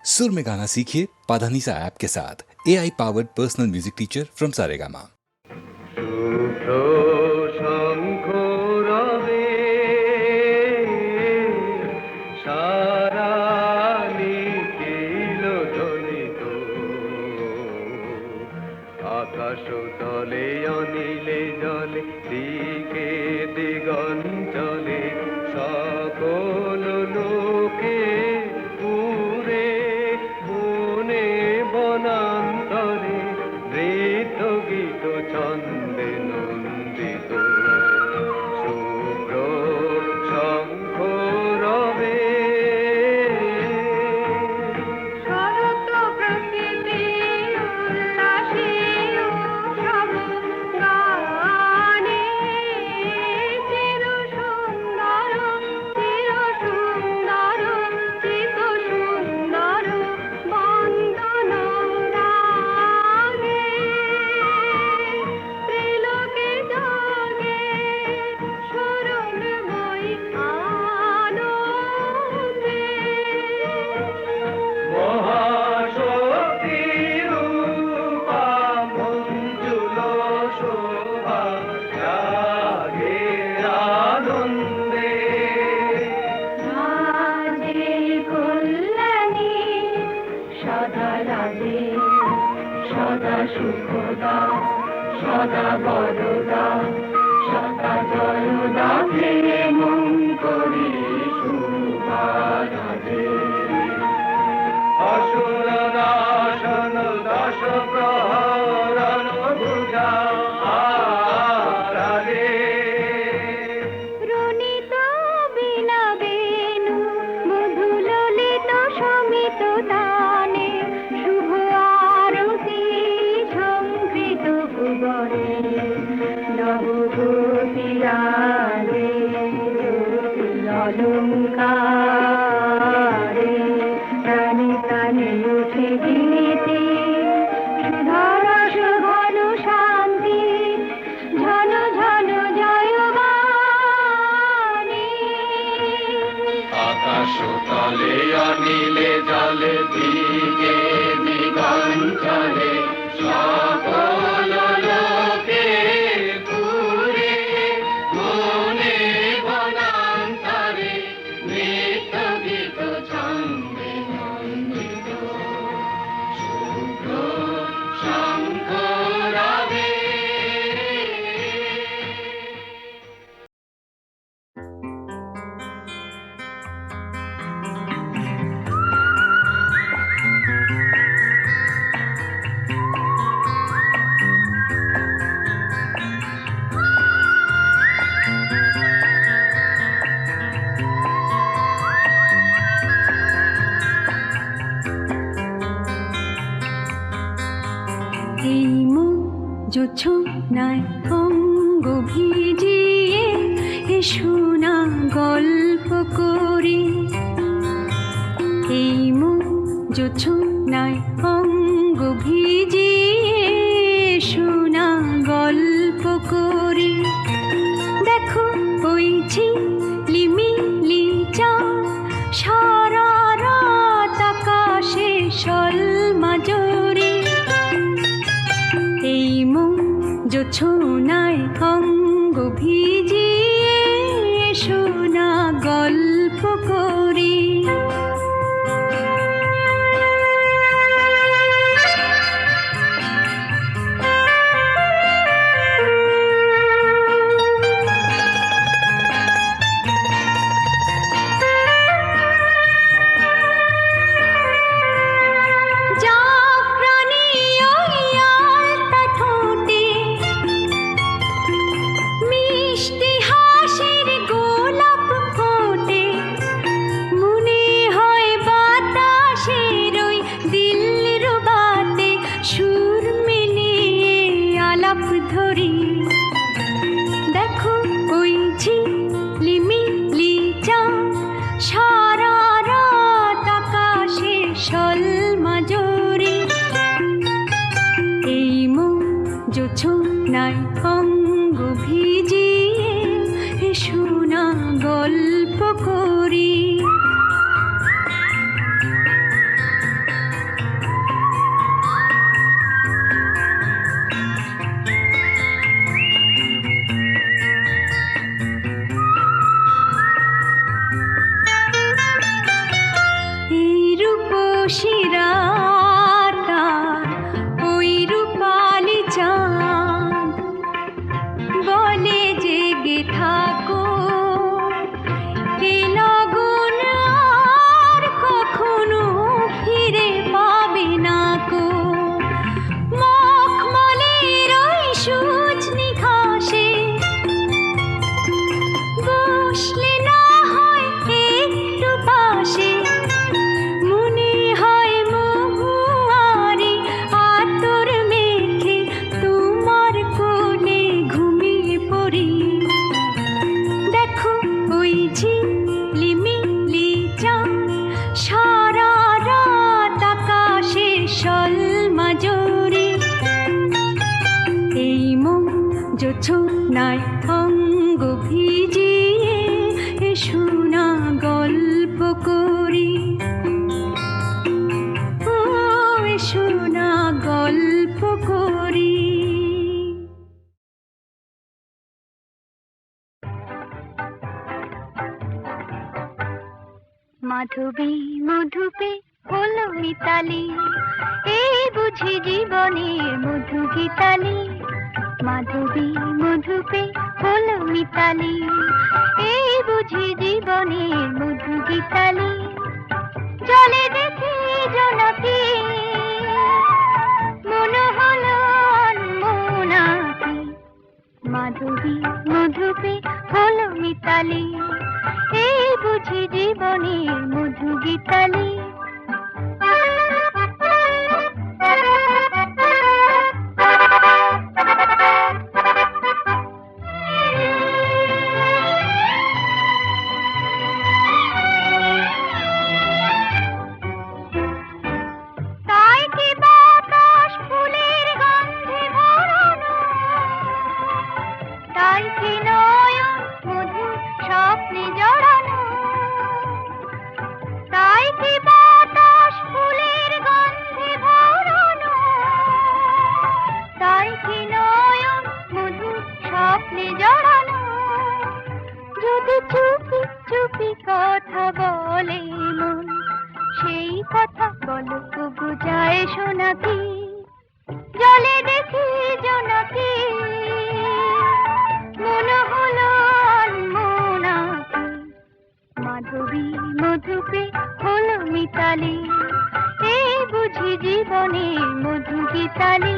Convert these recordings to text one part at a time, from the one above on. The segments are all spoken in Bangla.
सुर में गाना सीखिए पाधानीसा ऐप के साथ। AI powered personal music teacher from Saregama. আকাশ তলে অনিলে জলে দিকে দিগঞ্চলে সকল লোকে পুরে বনে বনান্তরে নৃত্য গীত ছন্দে নন্দিত শুভ্র শঙ্খ রবে সুখদা সদা বরদা সদা জয়দা মন করি শুভারাধে অসুর নাশন দশ প্রহরণ ভুজা আরাধে রণিত বিনা বেণু মধু ললিত সমিত তানে শুভ আরতি সংকৃত ভুবনে নবগোপীরাধে অলঙ্কারে প্রাণে প্রাণে উঠে গীতি সুধারস ঘন শান্তি ঝন ঝন জয়বাণী আকাশ তলে অনিলে জলে দিকে দিগঞ্চলে সকল লোকে পুরে মনে বনান্তরে নৃত্য গীত ছন্দে নন্দিত শুভ্র শঙ্খ রবে এই জোছনায় অঙ্গ ভিজিয়ে শোনা গল্প করি এই জোছনায় অঙ্গ ভিজিয়ে শোনা গল্প করি দেখো ওই ঝিলিমিলি চাঁদ সারা রাত আকাশে সলমাজরি এই জোছনায় অঙ্গ ভিজিয়ে শোনা গল্প করি জোছনায় অঙ্গ ভিজিয়ে শোনা গল্প করি খুশি রাত আর ওই রূপালি চাঁদ বলে জেগে থাকো, এ লগন আর কখনো ফিরে পাবে না কো। মখমলের ওই সূর্যনি ঘাসে বসলে না হয় একটু পাশে, মনে হয় মহুয়ারি আতর মেখে তোমার কোলে ঘুমিয়ে পড়ি। দেখো ওই ঝিলিমিলি চাঁদ সারা রাত আকাশে সলমাজরি, এই মন জোছনায় অঙ্গ ভিজিয়ে শোনা গল্প করি, ও শোনা গল্প করি। মাধবী মধুপে হলো মিতালি, এই বুঝি জীবনের মধু গীতালি। মাধবী মধুপে হলো মিতালি, এই বুঝি জীবনের মধু গীতালি। জলে দেখি জোনাকি মনে হলো আনমনাকি, মাধবী মধুপে হলো মিতালি, এই বুঝি জীবনের মধু গীতালি। তাই কি বাতাস ফুলের গন্ধে ভরানো, তাই কি নয়ন মধু স্বপ্নে জড়ানো, তাই কি বাতাস ফুলের গন্ধে ভরানো, তাই কি নয়ন মধু স্বপ্নে জড়ানো। যদি চুপি চুপি কথা বলে মন, সেই কথা বলো তবু যায় শোনাকি। জলে দেখি জোনাকি মনে হলো আনমনাকি, মাধবী মধুপে হলো মিতালি, এই বুঝি জীবনের মধু গীতালি।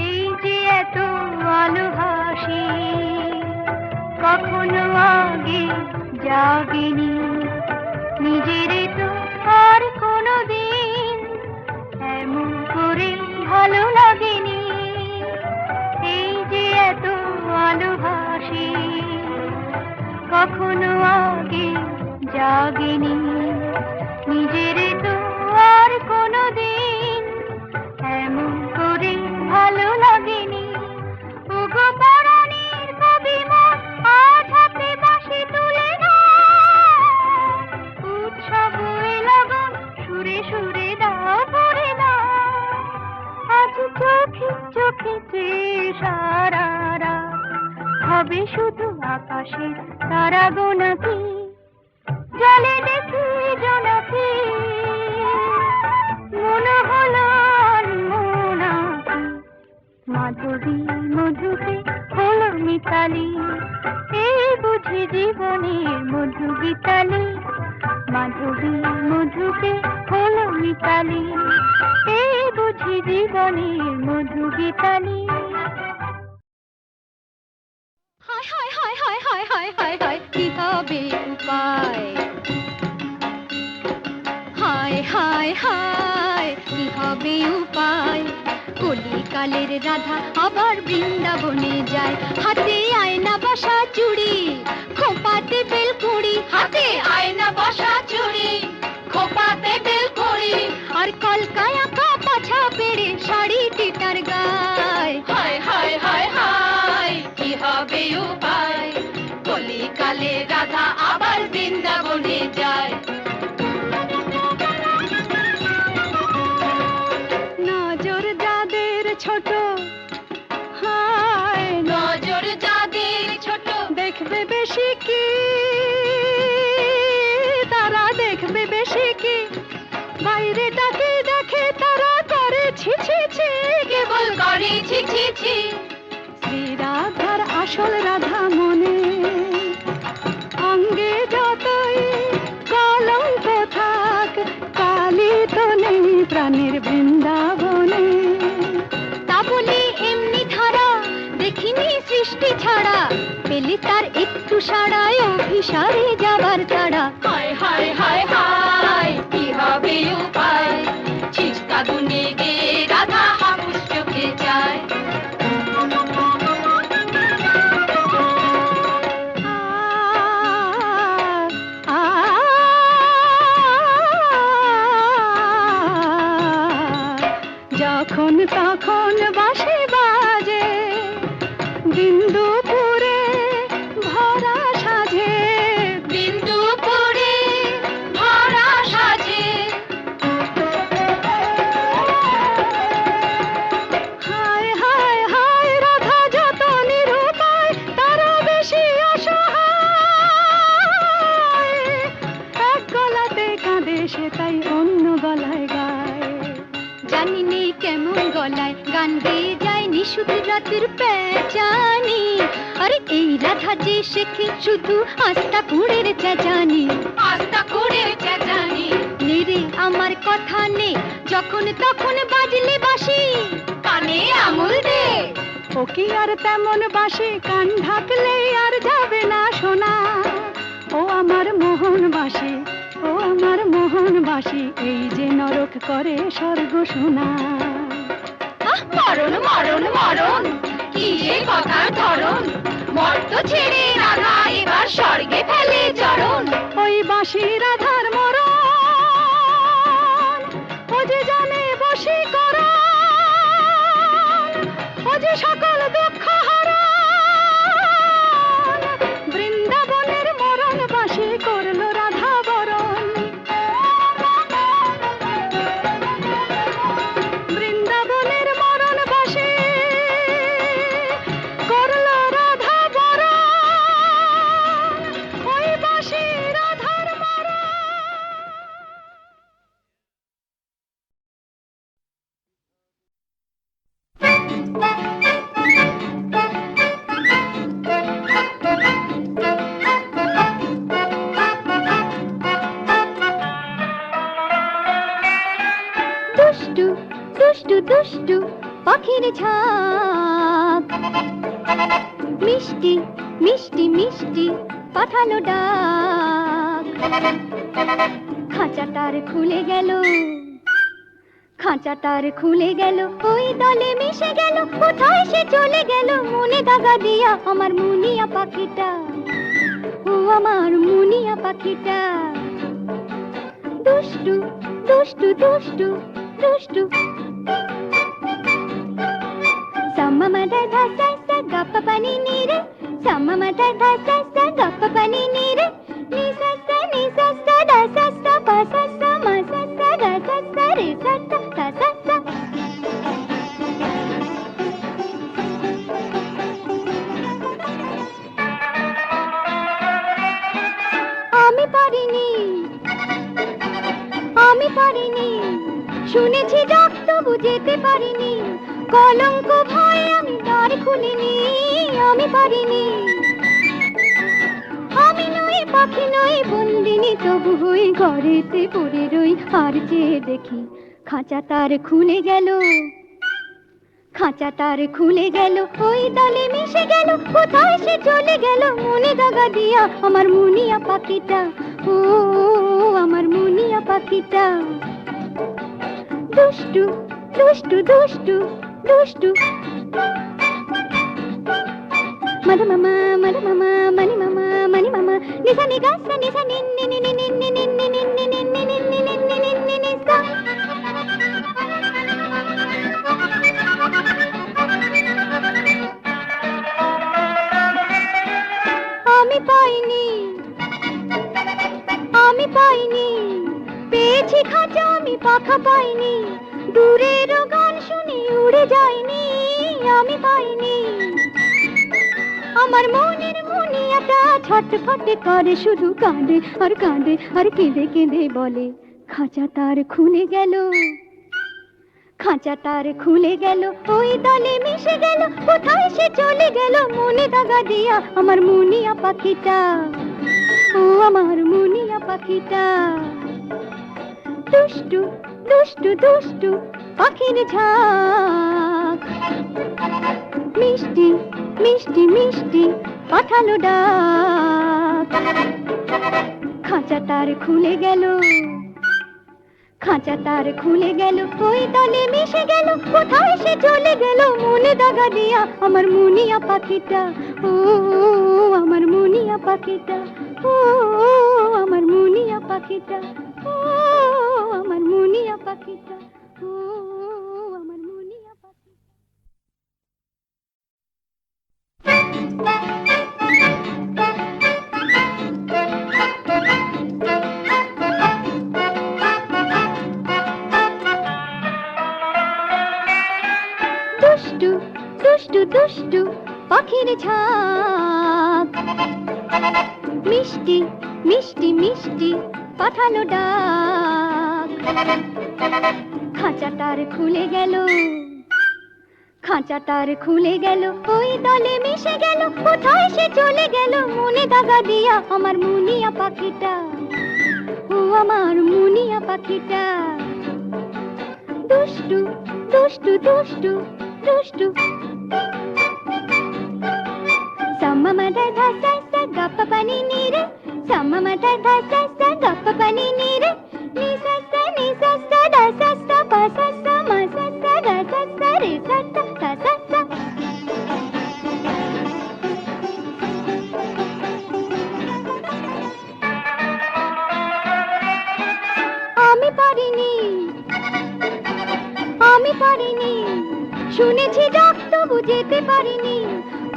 এই যে এত আলো হাসি কখনো আগে জাগেনি, নিজের তো আর কোনো দিন এমন করে ভালো লাগেনি। এই যে এত আলো হাসি কখনো আগে জাগেনি, নিজের তো আর কোনো দিন এমন করে ভালো লাগেনি। ওগো পরাণের কবি মন আজ হাতে বাঁশি তুলে না, উৎসব এ লগন সুরে সুরে দাও পড়ে না। আজ চোখে চোখে চেয়ে সারা রাত হবে শুধু আকাশে তারা গোনাকি। জলে দেখি জোনাকি মনে হলো আনমনাকি, মাধবী মধুপে হলো মিতালি, এই বুঝি জীবনের মধু গীতালি। মাধবী মধুপে হলো মিতালি, এই বুঝি জীবনের মধু গীতালি। হায় হায় হায় হায় হায় হায় হায় হায় কি হবে উপায়, হায় হায় হায় কি হবে উপায়। কলিকালের রাধা আবার বৃন্দাবনে যায়, হাতে আয়না বসা চুড়ি খোপাতে বেলকুড়ি, হাতে আয়না বসা চুড়ি খোপাতে বেলকুড়ি, আর কলকায় আঁকা পাছা পেড়ে শাড়িটি তার গায়। হায় হায় হায় হায় বনে যায়। নজর যাদের ছোট, হায় নজর যাদের ছোট, দেখবে বেশি কি, তারা দেখবে বেশি কি, বাইরে ডাকে দেখে তারা করে ছি ছি ছি, কেবল করে ছি ছি ছি। শ্রী রাধার আসল রাধা মনে, অঙ্গে যতই কলঙ্ক থাক, কালী তো নেই প্রাণের বৃন্দাবনে। তা বলে এমনি ধারা দেখিনি সৃষ্টি ছাড়া, পেলে তার একটু সাড়ায় অভিসারে যাবার তাড়া। হায় হায় হায় হায় কি হবে উপায়, ছিচকা গুনে গে রাধা হাপুস চোখে যায়। যখন তখন বাঁশি বাজে, বিন্দুপুরে ভরা সাজে, বিন্দুপুরে ভরা সাজে। হায় হায় হায় রাধা যত নিরুপায়, তারা বেশি অসহায়। এক গলাতে কাঁদে সে তাই অন্য গলায় গায়। জানিনি কেমন গলায় গান গেয়ে যায় নিশুত রাতের পেঁচানি। আরে এই রাধা যে শেখে শুধু আস্তা কুড়ের চেঁচানি, আস্তা কুড়ের চেঁচানি। নেরে আমার কথা নে, যখন তখন বাজলে বাঁশি কানে আমল দে। ও কি আর তেমন বাঁশি, কান ঢাকলে আর যাবে না শোনা। ও আমার মোহন বাঁশি, ও আমার মোহন বাঁশি, এই যে নরক করে স্বর্গ শোনা। মরণ মরণ মরণ কি যে কথার ধরন, মর্ত ছেড়ে রাধা এবার স্বর্গে ফেলে চরণ। ওই বাঁশি রাধার মরণ, ও যে জানে বশীকরণ, ও যে সকল দুঃখ হরণ। বৃন্দাবনের মরণ বাঁশি করলো রাধা বরণ। বৃন্দাবনের মরণ বাঁশি করলো রাধা বরণ, ওই বাঁশি রাধার মরণ। দুষ্টু দুষ্টু দুষ্টু পাখির ঝাঁক, মিষ্টি মিষ্টি মিষ্টি পাঠালো ডাক। খাঁচা তার খুলে গেল, খাঁচা তার খুলে গেল, ওই দলে মিশে গেল, কোথায় সে চলে গেল মনে দাগা দিয়া আমার মুনিয়া পাখিটা, ও আমার মুনিয়া পাখিটা। দুষ্টু দুষ্টু দুষ্টু দুষ্টু। সাম্মা মাদা ধা সা সা গা পা পা নি নি রে, সাম্মা মাদা ধা সা সা গা পা পা নি নি রে, নি সা সা দা সা সা পা সা সা মা সা সা গা সা সা রে সা সা সা সা সা। আমি পারিনি, আমি পারিনি, শুনেছি ডাক তবু যেতে পারিনি, কলঙ্ক ভয়ে আমি দ্বার খুলিনি। আমি পারিনি, আমি নই পাখি নই বন্দিনী, তবু হই ঘরেতে পড়ে রই আর চেয়ে দেখি খাঁচা তার খুলে গেল, খাঁচা তার খুলে গেল, ওই দলে মিশে গেল, কোথায় সে চলে গেল মনে দাগা দিয়া আমার মুনিয়া পাখিটা, ও আমার মুনিয়া পাখিটা। দুষ্টু দুষ্টু দুষ্টু দুষ্টু। মধু মামা মধু মামা মনি মামা মনি মামা, নিসা নি গা সা নিসা নি নি নি নি নি নি নি নি নি নি নি নি নি নি নি নি নি নি সা। আমি পাইনি, পেয়েছি খাঁচা আমি পাখা পাইনি, দূরেরও গান শুনি উড়ে যায়নি, আমি পাইনি। আমার মনের মুনিয়াটা ছটফট করে, শুধু কাঁদে আর কাঁদে আর কেঁদে কেঁদে বলে, খাঁচা তার খুলে গেল, খাঁচা তার খুলে গেল, ওই দলে মিশে গেল, কোথায় সে চলে গেল মনে দাগা দিয়া আমার মুনিয়া পাখিটা, ও আমার মুনিয়া পাখিটা। দুষ্টু দুষ্টু দুষ্টু পাখির ঝাঁক, মিষ্টি মিষ্টি মিষ্টি পাঠালো ডাক, খাঁচা তার খুলে গেল, খাঁচা তার খুলে গেল, ওই দলে মিশে গেল, কোথায় সে চলে গেল মনে দাগা দিয়া আমার মুনিয়া পাখিটা, ও আমার মুনিয়া পাখিটা, ও আমার মুনিয়া পাখিটা, ও আমার মুনিয়া পাখিটা, ও আমার মুনিয়া পাখিটা। দুষ্টু দুষ্টু দুষ্টু পাখির ঝাঁক, মিষ্টি মিষ্টি মিষ্টি পাঠালো ডাক, খাঁচা তার খুলে গেল, খাঁচা তার খুলে গেল, ওই দলে মিশে গেল, কোথায় সে চলে গেল মনে দাগা দিয়া আমার মুনিয়া পাখিটা, ও আমার মুনিয়া পাখিটা। দুষ্টু দুষ্টু দুষ্টু দুষ্টু সাম্মা মাধা ধা সা সা গা পা পা নি নি রে, সাম্মা মাধা ধা সা সা গা পা পা নি নি রে, নি সা সা দা সা সা পা সা সা মা সা সা গা সা সা রে সা সা সা সা সা। আমি পারিনি, আমি পারিনি, শুনেছি ডাক তবু যেতে পারিনি,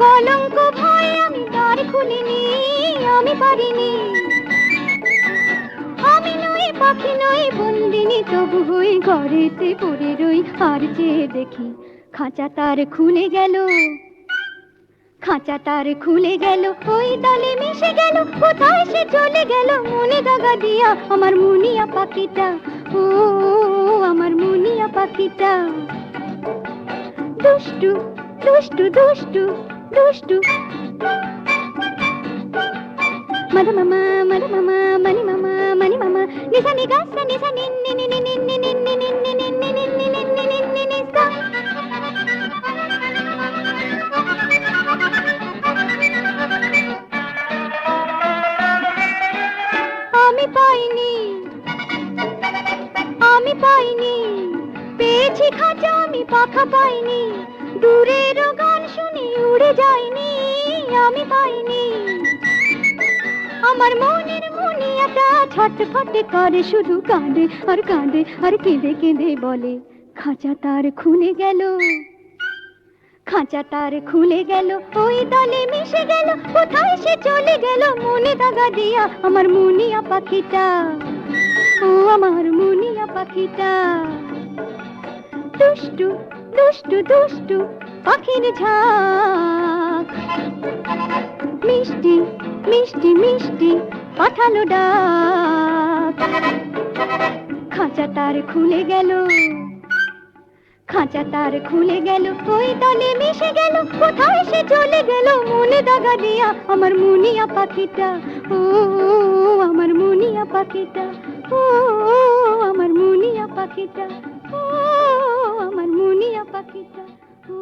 কলঙ্ক ভয়ে আমি দ্বার খুলিনি, আমি পারিনি। আমি নই পাখি নই বন্দিনী, তবু হই ঘরেতে পড়ে রই, আর চেয়ে দেখি খাঁচা তার খুলে গেল, খাঁচা তার খুলে গেল, ওই দলে মিশে গেল, কোথায় সে চলে গেল মনে দাগা দিয়া আমার মুনিয়া পাখিটা, ও আমার মুনিয়া পাখিটা। দুষ্টু দুষ্টু দুষ্টু দুষ্টু মধ মামা মধ মামা মনি মামা মনি মামা নিসা নি গা সা নিসা নি নি নি নি নি নি নি নি নি নি নি নি নি নি নি নি নি নি সা। আমি পাইনি, আমি পাইনি, পেয়েছি খাঁচা আমি পাখা পাইনি, দূরেরও গান শুনি উড়ে যায়নি, আমি পাইনি। আমার মনের মুনিয়াটা ছটফট করে, শুধু কাঁদে আর কাঁদে আর কেঁদে কেঁদে বলে, খাঁচা তার খুলে গেল, খাঁচা তার খুলে গেল, ওই দলে মিশে গেল, কোথায় সে চলে গেল মনে দাগা দিয়া আমার মুনিয়া পাখিটা, ও আমার মুনিয়া পাখিটা। দুষ্টু দুষ্টু দুষ্টু পাখির ঝাঁক, মিষ্টি মিষ্টি মিষ্টি পাঠালো ডাক, খাঁচা তার খুলে গেল, খাঁচা তার খুলে গেল, ওই দলে মিশে গেল, কোথায় সে চলে গেল মনে দাগা দিয়া আমার মুনিয়া পাখিটা, ও আমার মুনিয়া পাখিটা, ও আমার মুনিয়া পাখিটা, ও আমার মুনিয়া পাখিটা, ও